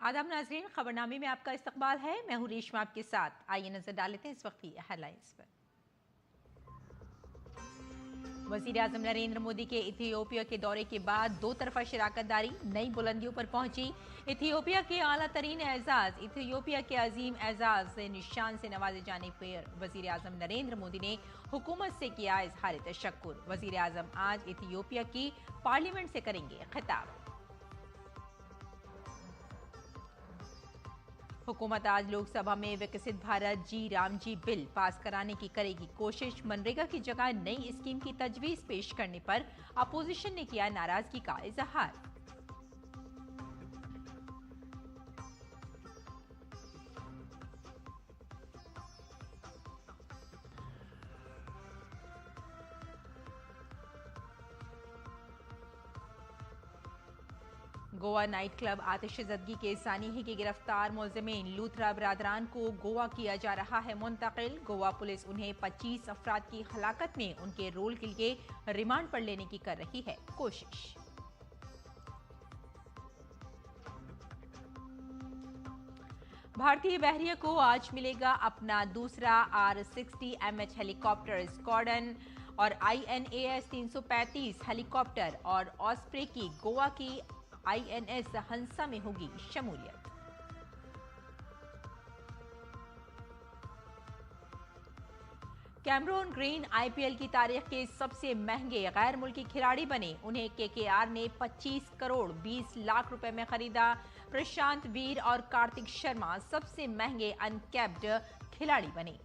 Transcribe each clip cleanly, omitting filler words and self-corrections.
आदाब नाज़रीन, खबरनामे में आपका इस्तकबाल है। मैं हूँ रेशमा आपके साथ। आइए नजर डाल लेते हैं इस वक्त की हेडलाइंस पर। वज़ीर आज़म नरेंद्र मोदी के इथियोपिया के दौरे के बाद दो तरफा शराकतदारी नई बुलंदियों पर पहुंची। इथियोपिया के आला तरीन एजाज इथियोपिया के अजीम एजाज से निशान से नवाजे जाने पर वज़ीर आज़म नरेंद्र मोदी ने हुकूमत से किया इजहार तशक्कुर। वज़ीर आज़म आज इथियोपिया की पार्लियामेंट से करेंगे खिताब। हुकूमत आज लोकसभा में विकसित भारत जी रामजी बिल पास कराने की करेगी कोशिश। मनरेगा की जगह नई स्कीम की तजवीज पेश करने पर अपोजिशन ने किया नाराजगी का इजहार। गोवा नाइट क्लब आतिशज़दगी के सानिही के गिरफ्तार मुलज़िमीन लूथरा बरादरान को गोवा किया जा रहा है मुंतकिल। गोवा पुलिस उन्हें 25 अफराद की हलाकत में उनके रोल के लिए रिमांड पर लेने की कर रही है कोशिश। भारतीय बहरिया को आज मिलेगा अपना दूसरा R60MH हेलीकॉप्टर स्क्वाड्रन और INAS 335 हेलीकॉप्टर और ऑस्प्रे की गोवा की INS हंसा में होगी शमूलियत। कैमरून ग्रीन IPL की तारीख के सबसे महंगे गैर मुल्की खिलाड़ी बने। उन्हें KKR ने 25 करोड़ 20 लाख रुपए में खरीदा। प्रशांत वीर और कार्तिक शर्मा सबसे महंगे अनकैप्ड खिलाड़ी बने।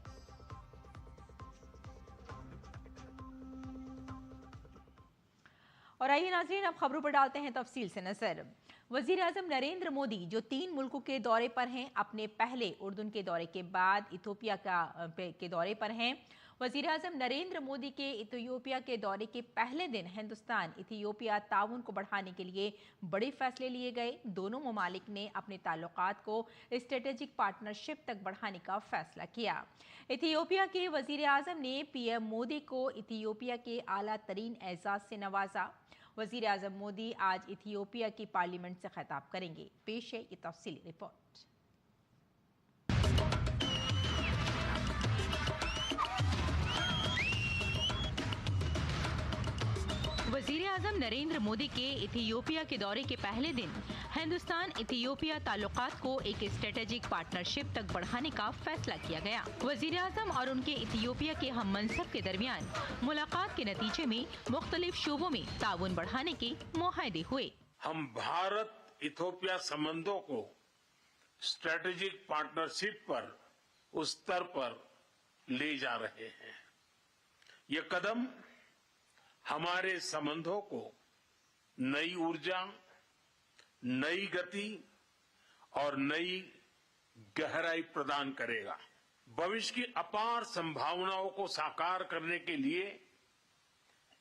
और आइए नाज़रीन, अब खबरों पर डालते हैं तफसील से नजर। वज़ीर आज़म नरेंद्र मोदी जो 3 मुल्कों के दौरे पर हैं, अपने पहले उर्दून के दौरे के बाद इथियोपिया के दौरे पर हैं। वज़ीर आज़म नरेंद्र मोदी के इथियोपिया के दौरे के पहले दिन हिंदुस्तान इथियोपिया ताउन को बढ़ाने के लिए बड़े फैसले लिए गए। दोनों ममालिक ने अपने ताल्लुकात को स्ट्रेटेजिक पार्टनरशिप तक बढ़ाने का फैसला किया। इथियोपिया के वज़ीर आज़म ने PM मोदी को इथियोपिया के आला तरीन एजाज से नवाजा। वज़ीर आज़म मोदी आज इथियोपिया की पार्लियामेंट से खिताब करेंगे। पेश है ये तफसीली रिपोर्ट। वज़ीर आज़म नरेंद्र मोदी के इथियोपिया के दौरे के पहले दिन हिंदुस्तान इथियोपिया ताल्लुकात को एक स्ट्रेटेजिक पार्टनरशिप तक बढ़ाने का फैसला किया गया। वज़ीर आज़म और उनके इथियोपिया के हम मनसब के दरमियान मुलाकात के नतीजे में मुख्तलिफ शोबों में ताउन बढ़ाने के मुआहदे हुए। हम भारत इथियोपिया संबंधों को स्ट्रेटेजिक पार्टनरशिप पर उस स्तर पर ले जा रहे हैं। ये कदम हमारे संबंधों को नई ऊर्जा, नई गति और नई गहराई प्रदान करेगा। भविष्य की अपार संभावनाओं को साकार करने के लिए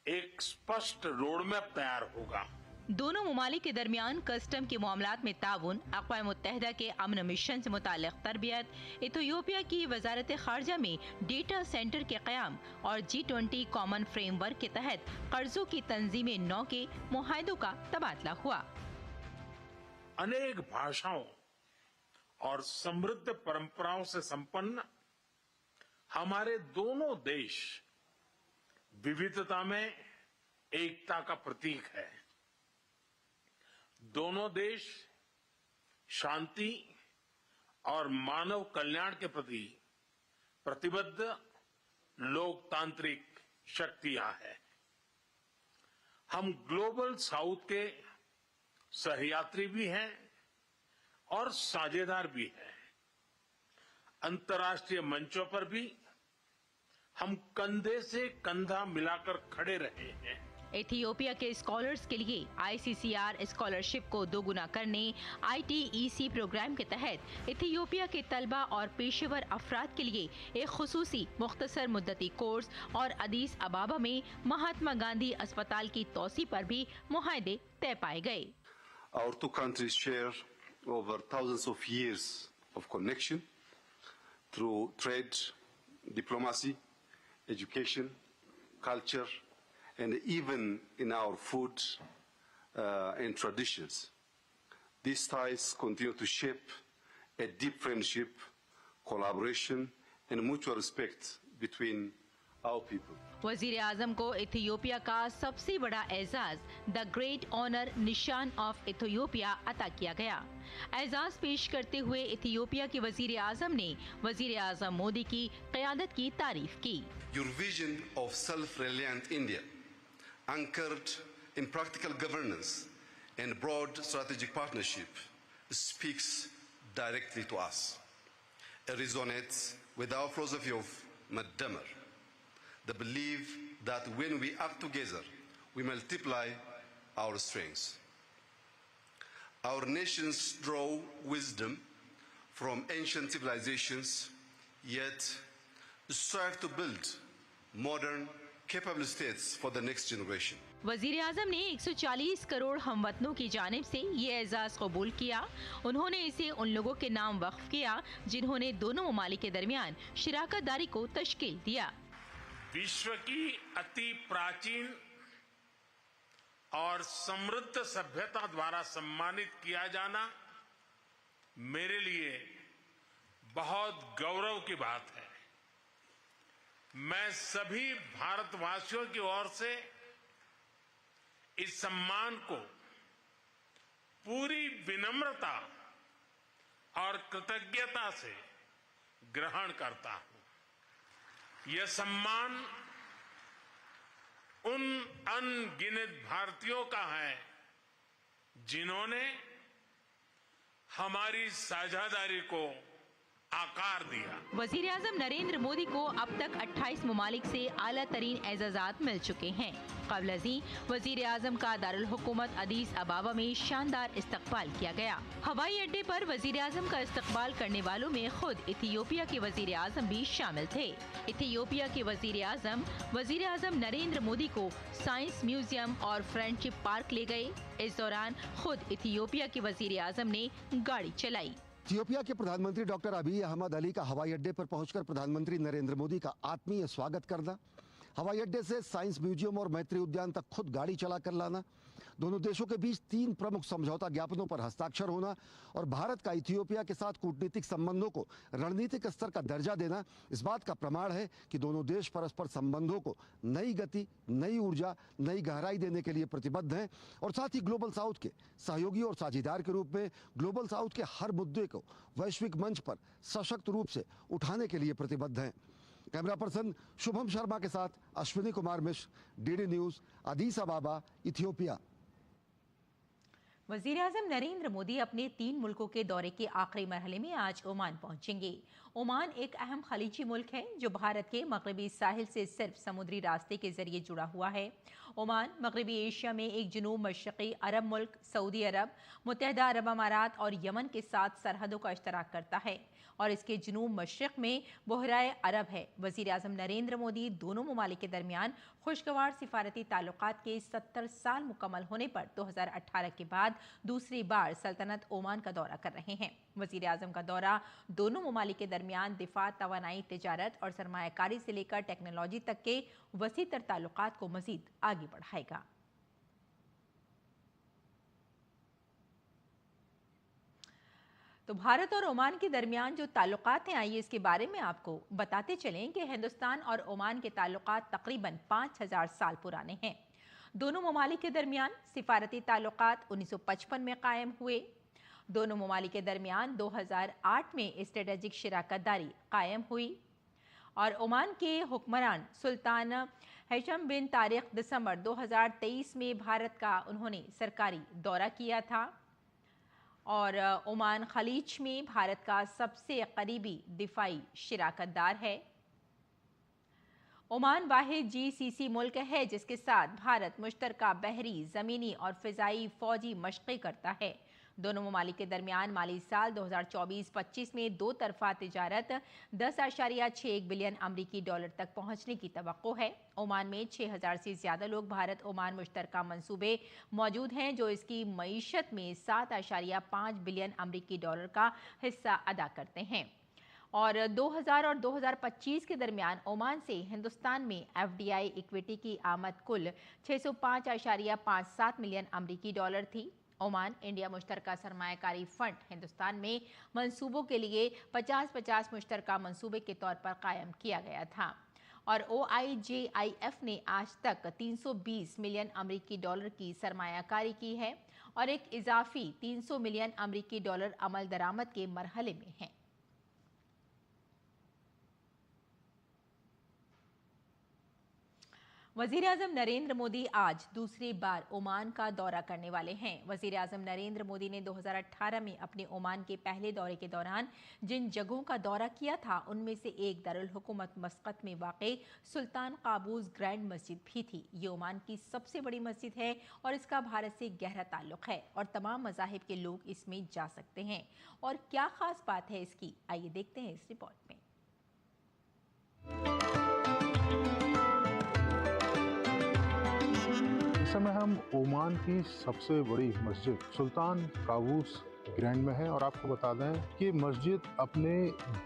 एक स्पष्ट रोडमैप तैयार होगा। दोनों ममालिक के दरमियान कस्टम के मामलात में ताउन, अक़वाम मुत्तहिदा के अमन मिशन से मुताल्लिक़ तरबियत, इथियोपिया की वज़ारत ख़ारजा में डेटा सेंटर के क़याम और G20 कॉमन फ्रेमवर्क के तहत कर्जों की तंजीम 9 के मुआहदों का तबादला हुआ। अनेक भाषाओं और समृद्ध परंपराओं से संपन्न हमारे दोनों देश विविधता में एकता का प्रतीक है। दोनों देश शांति और मानव कल्याण के प्रति प्रतिबद्ध लोकतांत्रिक शक्तियां हैं। हम ग्लोबल साउथ के सहयात्री भी हैं और साझेदार भी हैं। अंतर्राष्ट्रीय मंचों पर भी हम कंधे से कंधा मिलाकर खड़े रहे हैं। इथियोपिया के स्कॉलर्स के लिए ICCR स्कॉलरशिप को दोगुना करने, ITEC प्रोग्राम के तहत इथियोपिया के तलबा और पेशेवर अफराद के लिए एक खुसूसी मुख्तसर मुद्दती कोर्स और अदीस अबाबा में महात्मा गांधी अस्पताल की तोसी पर भी मुआहदे तय पाए गए। Our two countries share over thousands of years of connection through trade, diplomacy, education, culture, and even in our food and traditions. These ties continue to shape a deep friendship, collaboration, and mutual respect between our people. वजीर आजम को Ethiopia का सबसे बड़ा Ejaz the great honour निशान of Ethiopia अता किया गया। एजाज पेश करते हुए इथियोपिया के वजीर आजम ने वजीर आजम मोदी की क़यादत की तारीफ की। Your vision of self-reliant India, anchored in practical governance and broad strategic partnership, speaks directly to us. It resonates with our philosophy of Madamar, the belief that when we act together, we multiply our strengths. Our nations draw wisdom from ancient civilizations, yet strive to build modern, capable states for the next generation. वजीर आजम ने 140 करोड़ हमवतनों की जानिब से ये एजाज कबूल किया। उन्होंने इसे उन लोगों के नाम वक्फ किया जिन्होंने दोनों ममालिक के दरमियान शराकत दारी को तश्कील दिया। विश्व की अति प्राचीन और समृद्ध सभ्यता द्वारा सम्मानित किया जाना मेरे लिए बहुत गौरव की बात है। मैं सभी भारतवासियों की ओर से इस सम्मान को पूरी विनम्रता और कृतज्ञता से ग्रहण करता हूं। यह सम्मान उन अनगिनत भारतीयों का है जिन्होंने हमारी साझेदारी को आकार दिया। वजीर आजम नरेंद्र मोदी को अब तक 28 ममालिक से आला तरीन एजाजात मिल चुके हैं। क़ब्ल अज़ीं वजीर आजम का दारुल हुकूमत अदीस अबाबा में शानदार इस्तकबाल किया गया। हवाई अड्डे पर वजीर आजम का इस्तकबाल करने वालों में खुद इथियोपिया के वजीर आजम भी शामिल थे। इथियोपिया के वजीर आजम नरेंद्र मोदी को साइंस म्यूजियम और फ्रेंडशिप पार्क ले गए। इस दौरान खुद इथियोपिया के वजीर आजम ने गाड़ी चलाई। इथियोपिया के प्रधानमंत्री डॉक्टर अबी अहमद अली का हवाई अड्डे पर पहुंचकर प्रधानमंत्री नरेंद्र मोदी का आत्मीय स्वागत करना, हवाई अड्डे से साइंस म्यूजियम और मैत्री उद्यान तक खुद गाड़ी चलाकर लाना, दोनों देशों के बीच 3 प्रमुख समझौता ज्ञापनों पर हस्ताक्षर होना और भारत का इथियोपिया के साथ कूटनीतिक संबंधों को रणनीतिक स्तर का दर्जा देना इस बात का प्रमाण है कि दोनों देश परस्पर संबंधों को नई गति, नई ऊर्जा, नई गहराई देने के लिए प्रतिबद्ध हैं और साथ ही ग्लोबल साउथ के सहयोगी और साझेदार के रूप में ग्लोबल साउथ के हर मुद्दे को वैश्विक मंच पर सशक्त रूप से उठाने के लिए प्रतिबद्ध हैं। कैमरा पर्सन शुभम शर्मा के साथ Ashwini Kumar Mishra, DD news, अदीस अबाबा, Ethiopia. वजीर आजम नरेंद्र मोदी अपने 3 मुल्कों के दौरे के आखिरी मरहले में आज ओमान पहुंचेंगे। ओमान एक अहम खलीजी मुल्क है जो भारत के मगरबी साहिल से सिर्फ समुद्री रास्ते के जरिए जुड़ा हुआ है। ओमान मगरबी एशिया में एक जुनूब मशरक़ी अरब मुल्क सऊदी अरब, मुत्तहिदा अरब अमारात और यमन के साथ सरहदों का इश्तराक करता है और इसके जुनूब मशरक़ में बहराए अरब है। वज़ीर आज़म नरेंद्र मोदी दोनों ममालिक के दरमियान खुशगवार सिफारती ताल्लुकात के 70 साल मुकम्मल होने पर 2018 के बाद दूसरी बार सल्तनत ओमान का दौरा कर रहे हैं। वज़ीर आज़म का दौरा दोनों ममालिक के दरमियान दिफा, तवानाई, तिजारत और सरमायाकारी से लेकर टेक्नोलॉजी तक के वसी तर ताल्लुकात को मज़ीद आगे बढ़ाएगा। तो भारत और ओमान के दरमियान जो ताल्लुकात हैं, आइए इसके बारे में आपको बताते चलें कि हिंदुस्तान और ओमान के ताल्लुकात तकरीबन 5000 साल पुराने हैं। दोनों ममालिक के दरमियान सिफारती ताल्लुकात 1955 में कायम हुए। दोनों ममालिक के दरमियान 2008 में स्ट्रेटेजिक शराकत दारी कायम हुई और ओमान के हुक्मरान सुल्तान हैशम बिन तारिक दिसंबर 2023 में भारत का उन्होंने सरकारी दौरा किया था और ओमान खलीज में भारत का सबसे करीबी दिफाई शराकतदार है। ओमान वाहिद GCC मुल्क है जिसके साथ भारत मुश्तरका बहरी, ज़मीनी और फ़िज़ाई फ़ौजी मशक़ें करता है। दोनों ममालिक के दरमियान माली साल 2024-25 में दो तरफा तिजारत 10.61 बिलियन अमरीकी डॉलर तक पहुंचने की तवक्को है। ओमान में 6000 से ज़्यादा लोग भारत ओमान मुश्तरका मंसूबे मौजूद हैं जो इसकी मईशत में 7.5 बिलियन अमरीकी डॉलर का हिस्सा अदा करते हैं। और 2000 और 2025 के दरमियान ओमान से हिंदुस्तान में FDI इक्विटी की आमद कुल 605.57 मिलियन अमरीकी डॉलर थी। ओमान इंडिया मुश्तरका सरमायाकारी फंड हिंदुस्तान में मंसूबों के लिए 50-50 मुश्तरका मंसूबे के तौर पर कायम किया गया था और OIJIF ने आज तक 320 मिलियन अमेरिकी डॉलर की सरमायाकारी की है और एक इजाफी 300 मिलियन अमेरिकी डॉलर अमल दरामद के मरहले में है। वजीर आजम नरेंद्र मोदी आज दूसरी बार ओमान का दौरा करने वाले हैं। वजीर आजम नरेंद्र मोदी ने 2018 में अपने ओमान के पहले दौरे के दौरान जिन जगहों का दौरा किया था उनमें से एक दारुल हुकूमत मस्कत में वाक़ई सुल्तान काबूस ग्रैंड मस्जिद भी थी। ये ओमान की सबसे बड़ी मस्जिद है और इसका भारत से गहरा ताल्लुक है और तमाम मज़ाहिब के लोग इसमें जा सकते हैं। और क्या खास बात है इसकी, आइए देखते हैं इस रिपोर्ट में। इस समय हम ओमान की सबसे बड़ी मस्जिद सुल्तान काबूस ग्रैंड में है और आपको बता दें कि मस्जिद अपने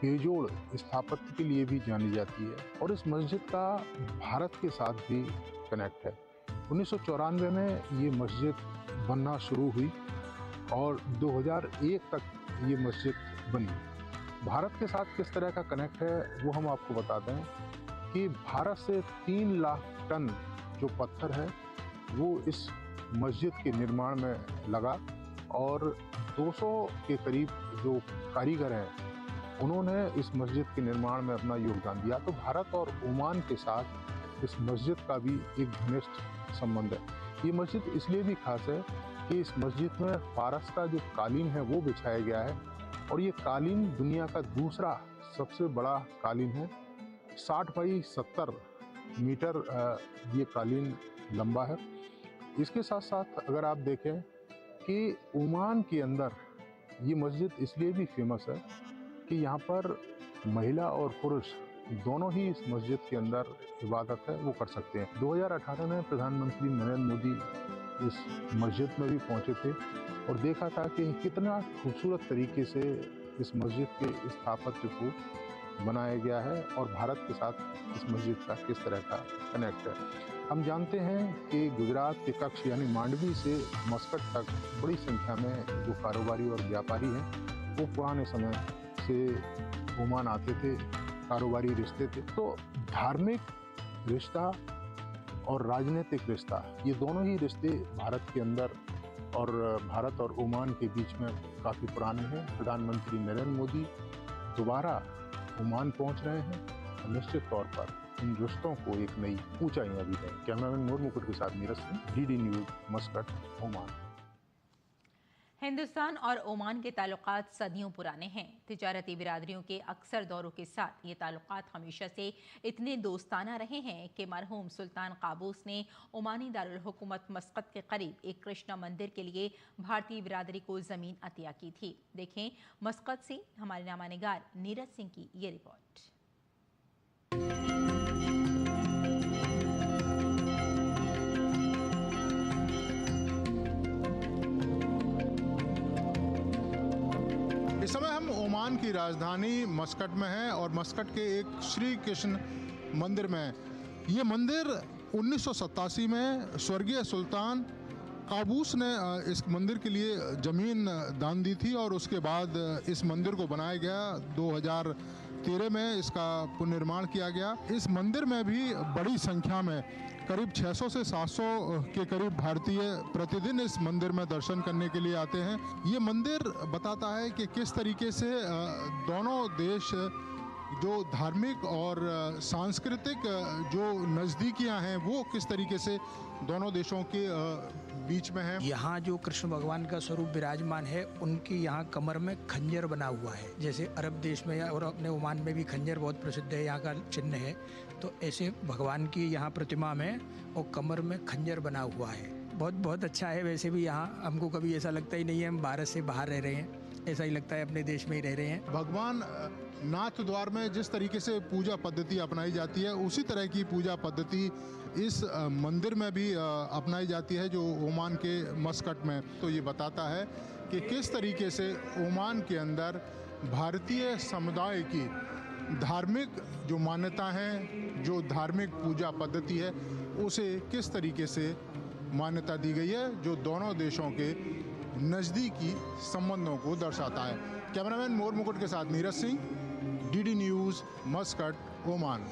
बेजोड़ स्थापत्य के लिए भी जानी जाती है और इस मस्जिद का भारत के साथ भी कनेक्ट है। 1994 में ये मस्जिद बनना शुरू हुई और 2001 तक ये मस्जिद बनी। भारत के साथ किस तरह का कनेक्ट है वो हम आपको बता दें कि भारत से 3 लाख टन जो पत्थर है वो इस मस्जिद के निर्माण में लगा और 200 के करीब जो कारीगर हैं उन्होंने इस मस्जिद के निर्माण में अपना योगदान दिया। तो भारत और ओमान के साथ इस मस्जिद का भी एक घनिष्ठ संबंध है। ये मस्जिद इसलिए भी खास है कि इस मस्जिद में फारस का जो कालीन है वो बिछाया गया है और ये कालीन दुनिया का दूसरा सबसे बड़ा कालीन है। 60 बाई 70 मीटर ये कालीन लंबा है। इसके साथ साथ अगर आप देखें कि ओमान के अंदर ये मस्जिद इसलिए भी फेमस है कि यहाँ पर महिला और पुरुष दोनों ही इस मस्जिद के अंदर इबादत है वो कर सकते हैं। 2018 में प्रधानमंत्री नरेंद्र मोदी इस मस्जिद में भी पहुँचे थे और देखा था कि कितना खूबसूरत तरीके से इस मस्जिद के स्थापत्य को बनाया गया है और भारत के साथ इस मस्जिद का किस तरह का कनेक्ट है। हम जानते हैं कि गुजरात के कच्छ यानी मांडवी से मस्कट तक बड़ी संख्या में जो कारोबारी और व्यापारी हैं वो पुराने समय से ओमान आते थे, कारोबारी रिश्ते थे। तो धार्मिक रिश्ता और राजनीतिक रिश्ता ये दोनों ही रिश्ते भारत के अंदर और भारत और ओमान के बीच में काफ़ी पुराने हैं। प्रधानमंत्री नरेंद्र मोदी दोबारा ओमान पहुंच रहे हैं और निश्चित तौर पर इन रिश्तों को एक नई ऊंचाइयां भी दें। कैमरामैन नूर मुकुट के साथ Neeraj Singh, DD news, Muscat, Oman. Hindustan और ओमान के ताल्लुकात सदियों पुराने हैं। तिजारती बिरादरियों के अक्सर दौरों के साथ ये ताल्लुकात हमेशा से इतने दोस्ताना रहे हैं कि मरहूम सुल्तान काबूस ने ओमानी दारुल हुकूमत मस्कत के करीब एक कृष्णा मंदिर के लिए भारतीय बिरादरी को ज़मीन अतिया की थी। देखें मस्कत से हमारे नामानिगार नीरज सिंह की ये रिपोर्ट। इस समय हम ओमान की राजधानी मस्कट में हैं और मस्कट के एक श्री कृष्ण मंदिर में। ये मंदिर 1987 में स्वर्गीय सुल्तान काबूस ने इस मंदिर के लिए ज़मीन दान दी थी और उसके बाद इस मंदिर को बनाया गया। 2013 में इसका पुनर्निर्माण किया गया। इस मंदिर में भी बड़ी संख्या में करीब 600 से 700 के करीब भारतीय प्रतिदिन इस मंदिर में दर्शन करने के लिए आते हैं। ये मंदिर बताता है कि किस तरीके से दोनों देश जो धार्मिक और सांस्कृतिक जो नज़दीकियां हैं वो किस तरीके से दोनों देशों के बीच में है। यहाँ जो कृष्ण भगवान का स्वरूप विराजमान है उनकी यहाँ कमर में खंजर बना हुआ है। जैसे अरब देश में और अपने ओमान में भी खंजर बहुत प्रसिद्ध है, यहाँ का चिन्ह है। तो ऐसे भगवान की यहाँ प्रतिमा में और कमर में खंजर बना हुआ है। बहुत अच्छा है। वैसे भी यहाँ हमको कभी ऐसा लगता ही नहीं है हम भारत से बाहर रह रहे हैं, ऐसा ही लगता है अपने देश में ही रह रहे हैं। भगवान नाथ द्वार में जिस तरीके से पूजा पद्धति अपनाई जाती है उसी तरह की पूजा पद्धति इस मंदिर में भी अपनाई जाती है जो ओमान के मस्कट में। तो ये बताता है कि किस तरीके से ओमान के अंदर भारतीय समुदाय की धार्मिक जो मान्यता है, जो धार्मिक पूजा पद्धति है, उसे किस तरीके से मान्यता दी गई है, जो दोनों देशों के नज़दीकी संबंधों को दर्शाता है। कैमरामैन मोर मुकुट के साथ Neeraj Singh, DD news, Muscat, Oman.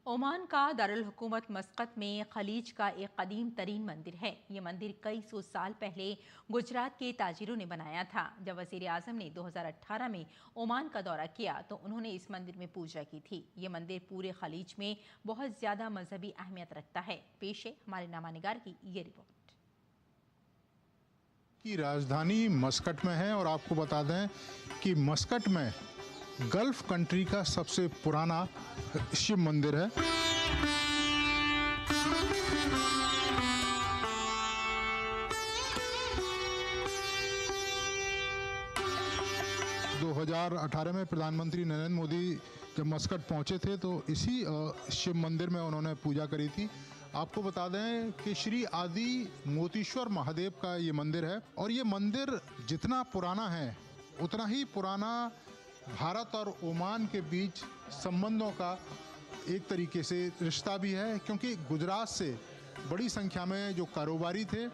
Oman का दारुल हुकूमत मस्कत में खलीज का एक कदीम तरीन मंदिर है। ये मंदिर कई सौ साल पहले गुजरात के ताजिरों ने बनाया था। जब वज़ीर आज़म ने 2018 में ओमान का दौरा किया तो उन्होंने इस मंदिर में पूजा की थी। ये मंदिर पूरे खलीज में बहुत ज़्यादा मजहबी अहमियत रखता है। पेश है हमारे नामानिगार की ये रिपोर्ट। की राजधानी मस्कट में है और आपको बता दें कि मस्कट में गल्फ कंट्री का सबसे पुराना शिव मंदिर है। दो 2018 में प्रधानमंत्री नरेंद्र मोदी जब मस्कट पहुंचे थे तो इसी शिव मंदिर में उन्होंने पूजा करी थी। आपको बता दें कि श्री आदि मोतीश्वर महादेव का ये मंदिर है और ये मंदिर जितना पुराना है उतना ही पुराना भारत और ओमान के बीच संबंधों का एक तरीके से रिश्ता भी है, क्योंकि गुजरात से बड़ी संख्या में जो कारोबारी थे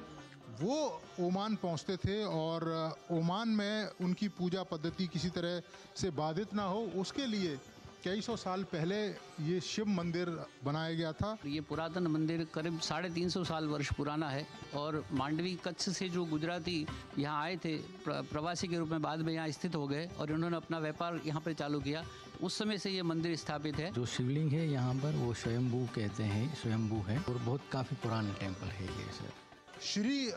वो ओमान पहुंचते थे और ओमान में उनकी पूजा पद्धति किसी तरह से बाधित ना हो उसके लिए कई सौ साल पहले ये शिव मंदिर बनाया गया था। ये पुरातन मंदिर करीब 350 साल वर्ष पुराना है और मांडवी कच्छ से जो गुजराती यहाँ आए थे प्रवासी के रूप में, बाद में यहाँ स्थित हो गए और इन्होंने अपना व्यापार यहाँ पर चालू किया। उस समय से ये मंदिर स्थापित है। जो शिवलिंग है यहाँ पर वो स्वयंभू कहते हैं, स्वयंभू है और बहुत काफ़ी पुराना टेम्पल है ये सर। श्री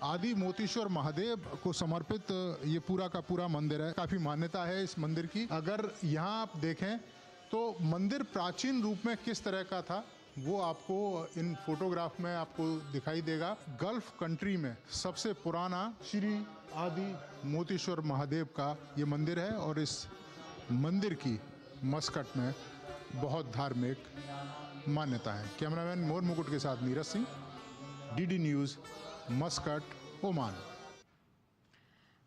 आदि मोतीश्वर महादेव को समर्पित ये पूरा का पूरा मंदिर है। काफी मान्यता है इस मंदिर की। अगर यहाँ आप देखें तो मंदिर प्राचीन रूप में किस तरह का था वो आपको इन फोटोग्राफ में आपको दिखाई देगा। गल्फ कंट्री में सबसे पुराना श्री आदि मोतीश्वर महादेव का ये मंदिर है और इस मंदिर की मस्कट में बहुत धार्मिक मान्यता है। कैमरामैन मोर मुकुट के साथ Neeraj Singh, DD news, Muscat, Oman.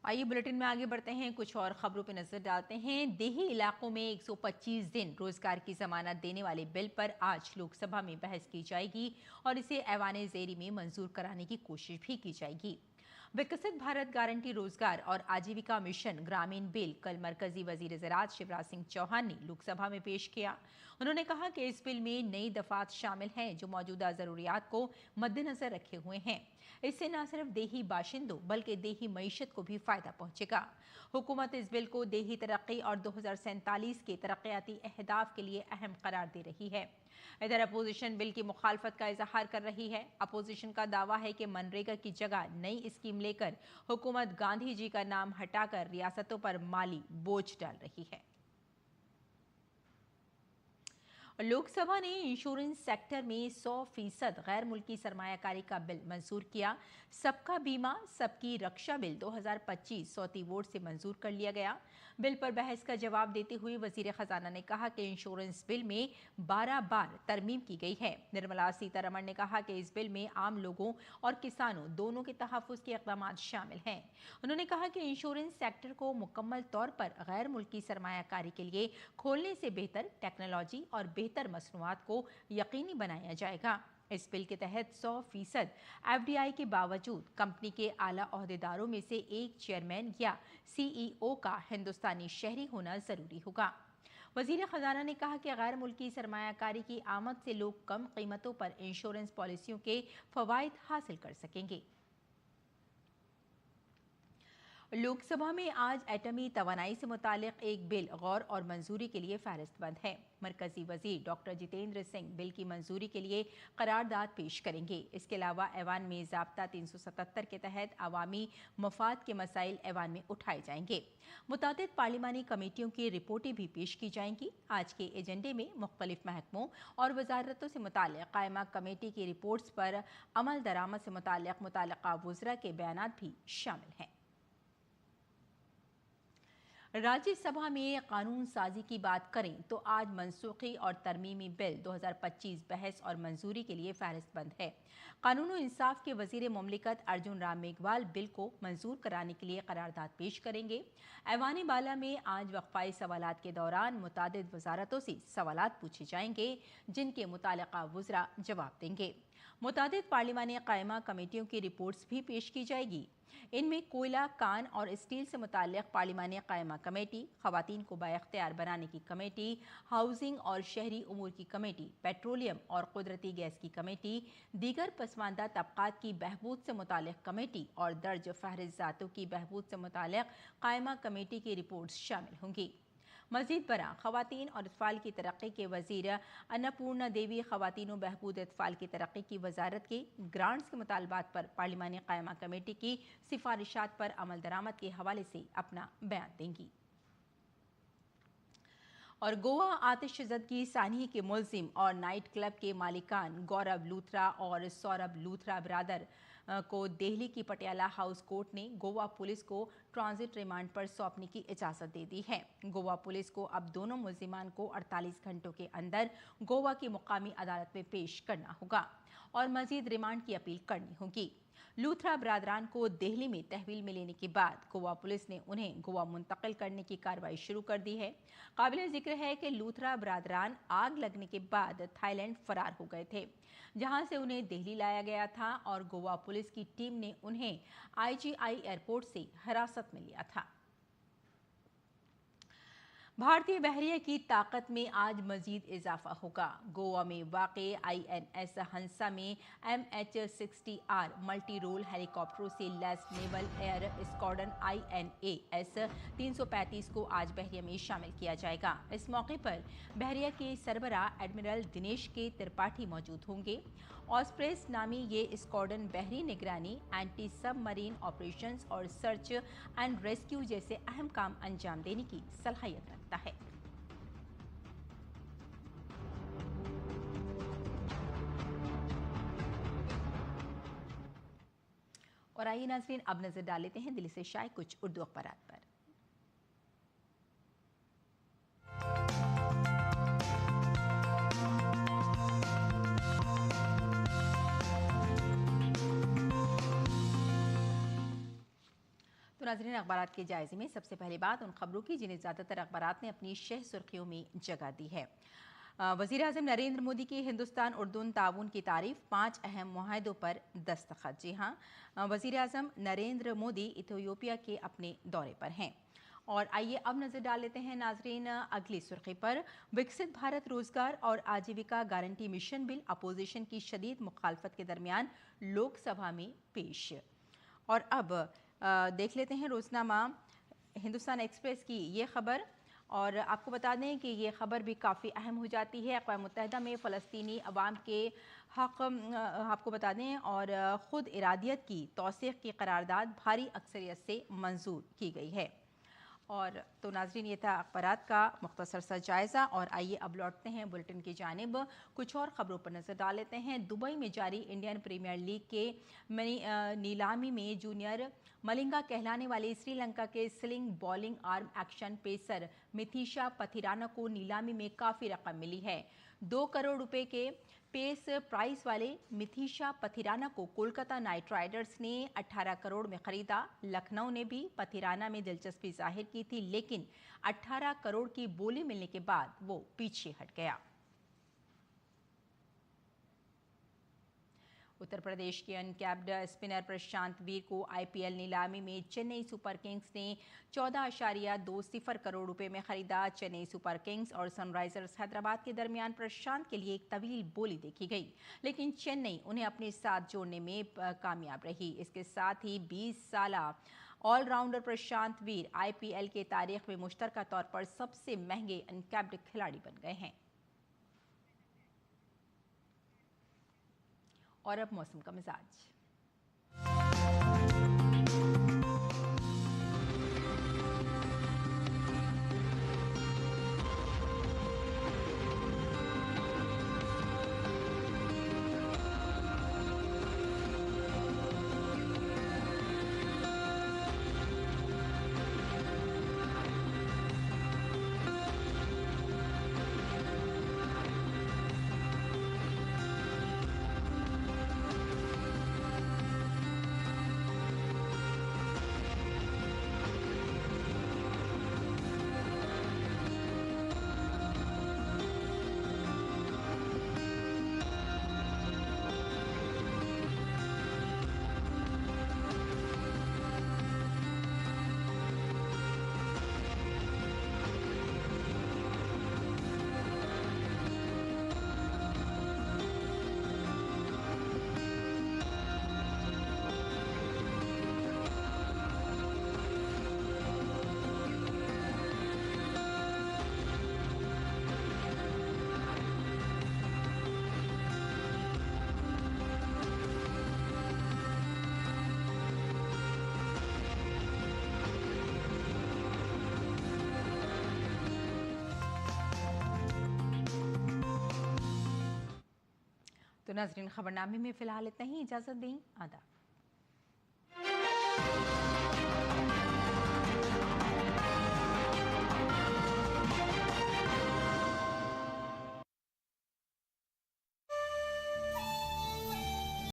आइए बुलेटिन में आगे बढ़ते हैं, कुछ और खबरों पर नजर डालते हैं। देही इलाकों में 125 दिन रोजगार की जमानत देने वाले बिल पर आज लोकसभा में बहस की जाएगी और इसे ऐवान ज़ेरी में मंजूर कराने की कोशिश भी की जाएगी। विकसित भारत गारंटी रोजगार और आजीविका मिशन ग्रामीण बिल कल मरकजी वजीर ज़राअत शिवराज सिंह चौहान ने लोकसभा में पेश किया। उन्होंने कहा कि इस बिल में नई दफात शामिल हैं जो मौजूदा ज़रूरियात को मद्देनजर रखे हुए हैं। इससे न सिर्फ देही बाशिंदों बल्कि देही मईशत को भी फायदा पहुंचेगा। हुकूमत इस बिल को देही तरक्की और 2047 के तरक्याती अहदाफ के लिए अहम करार दे रही है। इधर अपोजिशन बिल की मुखालफत का इजहार कर रही है। अपोजिशन का दावा है कि मनरेगा की जगह नई स्कीम लेकर हुकूमत गांधी जी का नाम हटाकर रियासतों पर माली बोझ डाल रही है। लोकसभा ने इंश्योरेंस सेक्टर में 100% गैर मुल्की सरमायाकारी का बिल मंजूर किया। सबका बीमा सबकी रक्षा बिल 2025 100 वोट से मंजूर कर लिया गया। बिल पर बहस का जवाब देते हुए वजीर खजाना ने कहा कि इंश्योरेंस बिल में 12 बार तरमीम की गई है। निर्मला सीतारमण ने कहा कि इस बिल में आम लोगों और किसानों दोनों के तहफ़्फ़ुज़ के इक़दामात शामिल हैं। उन्होंने कहा कि इंश्योरेंस सेक्टर को मुकम्मल तौर पर गैर मुल्की सरमायाकारी के लिए खोलने से बेहतर टेक्नोलॉजी और बेहतर मसनूआत को यकीनी बनाया जाएगा। इस बिल के तहत 100% FDI के बावजूद कंपनी के आला ओहदेदारों में से एक चेयरमैन या CEO का हिंदुस्तानी शहरी होना जरूरी होगा। वजीर खजाना ने कहा कि गैर मुल्की सरमायाकारी की आमद से लोग कम कीमतों पर इंश्योरेंस पॉलिसियों के फवाइद हासिल कर सकेंगे। लोकसभा में आज एटमी तवानाई से मुतालिक एक बिल गौर और मंजूरी के लिए फहरिस्तबंद है। मरकजी वजीर डॉक्टर जितेंद्र सिंह बिल की मंजूरी के लिए करारदाद पेश करेंगे। इसके अलावा ऐवान में ज़ाब्ता 377 के तहत अवामी मफाद के मसाइल ऐवान में उठाए जाएंगे। मुतादिद पार्लिमानी कमेटियों की रिपोर्टें भी पेश की जाएंगी। आज के एजेंडे में मुख्तलिफ महकमों और वजारतों से मुताल्लिक़ कायमा कमेटी की रिपोर्ट्स पर अमल दरामद से मुताल्लिक़ वज़रा के बयानात भी शामिल हैं। राज्यसभा में कानून साजी की बात करें तो आज मनसूखी और तरमीमी बिल 2025 बहस और मंजूरी के लिए फहरिस्तबंद है। कानून और इंसाफ के वजीर मुमलिकत अर्जुन राम मेघवाल बिल को मंजूर कराने के लिए करारदाद पेश करेंगे। ऐवान बाला में आज वक्फाई सवालात के दौरान मुतादिद वजारतों से सवालात पूछे जाएंगे जिनके मुतालिका वज़रा जवाब देंगे। मुतादिद पार्लिमानी कायमा कमेटियों की रिपोर्ट्स भी पेश की जाएगी। इनमें कोयला, कान और स्टील से मुताल्लिक़ पार्लिमानी कायमा कमेटी, ख़वातीन को बाइख्तियार बनाने की कमेटी, हाउसिंग और शहरी उमूर की कमेटी, पेट्रोलियम और कुदरती गैस की कमेटी, दीगर पसमानदा तबक़ात की बहबूद से मुताल्लिक़ कमेटी और दर्ज फ़हरिस्त ज़ातों की बहबूद से मुताल्लिक़ कायमा कमेटी की रिपोर्ट्स शामिल होंगी। मज़ीद बरां ख़वातीन और अतफ़ाल की तरक्की के वज़ीर अन्नपूर्णा देवी ख़वातीन व बहबूद अतफ़ाल की तरक्की की वजारत के ग्रांट्स के मुतालबात पर पार्लिमानी कायमा कमेटी की सिफारिशात पर अमल दरामद के हवाले से अपना बयान देंगी। और गोवा आतिशज़दगी सानही के मुल्ज़िम और नाइट क्लब के मालिकान गौरव लूथरा और सौरभ लूथरा ब्रादर को दिल्ली की पटियाला हाउस कोर्ट ने गोवा पुलिस को ट्रांजिट रिमांड पर सौंपने की इजाज़त दे दी है। गोवा पुलिस को अब दोनों मुल्ज़िमान को 48 घंटों के अंदर गोवा की मुकामी अदालत में पेश करना होगा और मज़ीद रिमांड की अपील करनी होगी। लूथरा ब्रादरान को दिल्ली में तहवील में लेने के बाद गोवा पुलिस ने उन्हें गोवा मुंतकिल करने की कार्रवाई शुरू कर दी है। काबिल जिक्र है कि लूथरा ब्रादरान आग लगने के बाद थाईलैंड फरार हो गए थे, जहां से उन्हें दिल्ली लाया गया था और गोवा पुलिस की टीम ने उन्हें IGI एयरपोर्ट से हिरासत में लिया था। भारतीय बहरिया की ताकत में आज मजीद इजाफा होगा। गोवा में वाक़े INS हंसा में MH-60R मल्टी रोल हेलीकॉप्टरों से lace naval air squadron INAS 335 को आज बहरिया में शामिल किया जाएगा। इस मौके पर बहरिया के सरबराह एडमिरल दिनेश के त्रिपाठी मौजूद होंगे। ऑस्प्रेस नामी ये स्क्वाड्रन बहरी निगरानी, एंटी सबमरीन ऑपरेशंस और सर्च एंड रेस्क्यू जैसे अहम काम अंजाम देने की सलाहियत रखता है। और आइए नाज़रीन, अब नजर डाल लेते हैं दिल्ली से शाये कुछ उर्दू अखबारात पर। तो नाज़रीन, अखबारात के जायजे में सबसे पहले बात उन खबरों की जिन्हें ज़्यादातर अखबारात ने अपनी शह सुर्खियों में जगह दी है। वज़ीर आज़म नरेंद्र मोदी की हिंदुस्तान उर्दून ताउन की तारीफ, 5 अहम मुआहदों पर दस्तखत। जी हाँ, वज़ीर आज़म नरेंद्र मोदी इथियोपिया के अपने दौरे पर हैं। और आइए अब नज़र डाल लेते हैं नाजरीन अगली सुर्खी पर। विकसित भारत रोजगार और आजीविका गारंटी मिशन बिल अपोजिशन की शदीद मुखालफत के दरमियान लोकसभा में पेश। और अब देख लेते हैं रोजनामा हिंदुस्तान एक्सप्रेस की ये खबर। और आपको बता दें कि ये खबर भी काफ़ी अहम हो जाती है। अक़वाम मुत्तहिदा में फ़लस्तीनी अवाम के हक़ आपको बता दें और ख़ुद इरादियत की तौसीक़ की करारदाद भारी अक्सरियत से मंजूर की गई है। और तो नाज़रीन, ये था अखबारात का मुख्तसर सा जायज़ा। और आइए अब लौटते हैं बुलेटिन की जानिब। कुछ और ख़बरों पर नज़र डाल लेते हैं। दुबई में जारी इंडियन प्रीमियर लीग के नीलामी में जूनियर मलिंगा कहलाने वाले श्रीलंका के sling bowling arm action pacer Matheesha Pathirana को नीलामी में काफ़ी रकम मिली है। 2 करोड़ रुपए के पेस प्राइस वाले मिथिशा पथिराना को कोलकाता नाइट राइडर्स ने 18 करोड़ में खरीदा। लखनऊ ने भी पथिराना में दिलचस्पी जाहिर की थी, लेकिन 18 करोड़ की बोली मिलने के बाद वो पीछे हट गया। उत्तर प्रदेश के अनकैप्ड स्पिनर प्रशांत वीर को IPL नीलामी में चेन्नई सुपर किंग्स ने 14.20 करोड़ रुपए में खरीदा। चेन्नई सुपर किंग्स और सनराइजर्स हैदराबाद के दरमियान प्रशांत के लिए एक तवील बोली देखी गई, लेकिन चेन्नई उन्हें अपने साथ जोड़ने में कामयाब रही। इसके साथ ही 20 साला ऑलराउंडर प्रशांत वीर IPL के तारीख में मुश्तरका तौर पर सबसे महंगे अनकैप्ड खिलाड़ी बन गए हैं। और अब मौसम का मिजाज। तो नाज़रीन, खबरनामे में फिलहाल इतना ही। इजाज़त दें। आदाब।